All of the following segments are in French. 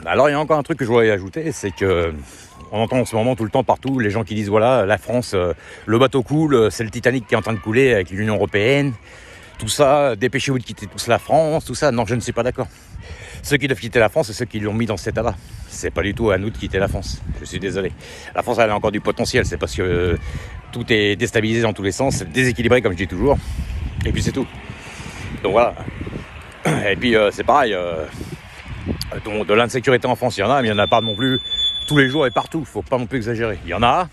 Alors il y a encore un truc que je voudrais ajouter, c'est que on entend en ce moment tout le temps partout les gens qui disent voilà, la France, le bateau coule, c'est le Titanic qui est en train de couler avec l'Union Européenne, tout ça, dépêchez-vous de quitter tous la France, tout ça. Non, je ne suis pas d'accord. Ceux qui doivent quitter la France, c'est ceux qui l'ont mis dans cet état-là. C'est pas du tout à nous de quitter la France. Je suis désolé. La France, elle a encore du potentiel. C'est parce que tout est déstabilisé dans tous les sens, déséquilibré comme je dis toujours. Et puis c'est tout. Donc voilà. Et puis c'est pareil. De l'insécurité en France, il y en a, mais il n'y en a pas non plus tous les jours et partout. Il ne faut pas non plus exagérer. Il y en a,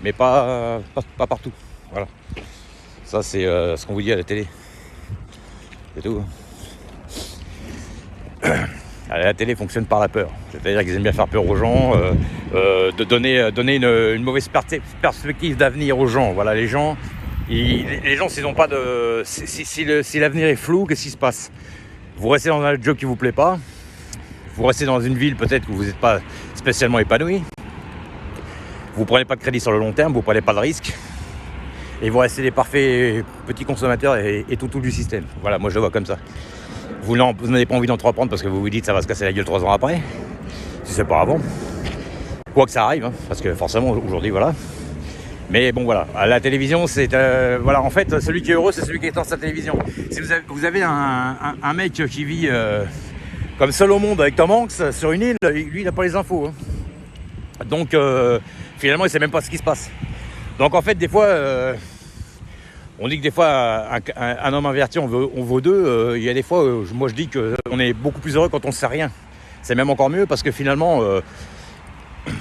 mais pas partout. Voilà. Ça, c'est ce qu'on vous dit à la télé. C'est tout. La télé fonctionne par la peur. C'est-à-dire qu'ils aiment bien faire peur aux gens, de donner une mauvaise perspective d'avenir aux gens. Voilà, les gens, s'ils n'ont pas de... Si l'avenir est flou, qu'est-ce qui se passe? Vous restez dans un job qui ne vous plaît pas. Vous restez dans une ville peut-être où vous n'êtes pas spécialement épanoui. Vous ne prenez pas de crédit sur le long terme, vous ne prenez pas de risque. Et vous restez des parfaits petits consommateurs et tout du système. Voilà, moi je le vois comme ça. Vous n'avez pas envie d'entreprendre parce que vous vous dites que ça va se casser la gueule 3 ans après. Si c'est pas avant. Quoi que ça arrive, hein, parce que forcément aujourd'hui, voilà. Mais bon, voilà. À la télévision, c'est... voilà, en fait, celui qui est heureux, c'est celui qui est dans sa télévision. Si vous avez un mec qui vit... comme seul au monde avec Tom Hanks sur une île, lui il n'a pas les infos. Hein. Donc finalement il sait même pas ce qui se passe. Donc en fait des fois, on dit que des fois un homme inverti on vaut deux. Il y a des fois, moi je dis qu'on est beaucoup plus heureux quand on ne sait rien. C'est même encore mieux parce que finalement,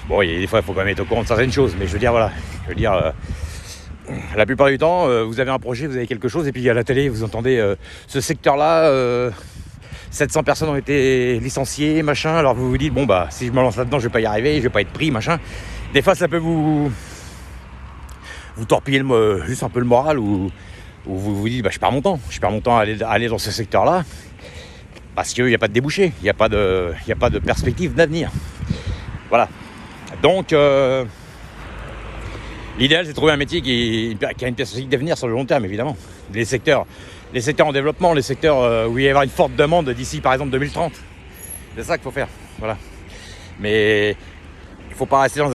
bon il y a des fois il faut quand même être au courant de certaines choses. Mais je veux dire voilà, la plupart du temps vous avez un projet, vous avez quelque chose et puis à la télé vous entendez ce secteur-là... 700 personnes ont été licenciées, machin. Alors vous vous dites, bon bah si je me lance là-dedans, je vais pas y arriver, je vais pas être pris, machin. Des fois ça peut vous torpiller juste un peu le moral ou vous vous dites, bah je perds mon temps à aller dans ce secteur-là parce qu'il n'y a pas de débouché, il n'y a pas de perspective d'avenir. Voilà. Donc l'idéal c'est de trouver un métier qui a une perspective d'avenir sur le long terme, évidemment. Les secteurs en développement, les secteurs où il va y avoir une forte demande d'ici par exemple 2030. C'est ça qu'il faut faire. Voilà. Mais il ne faut pas rester dans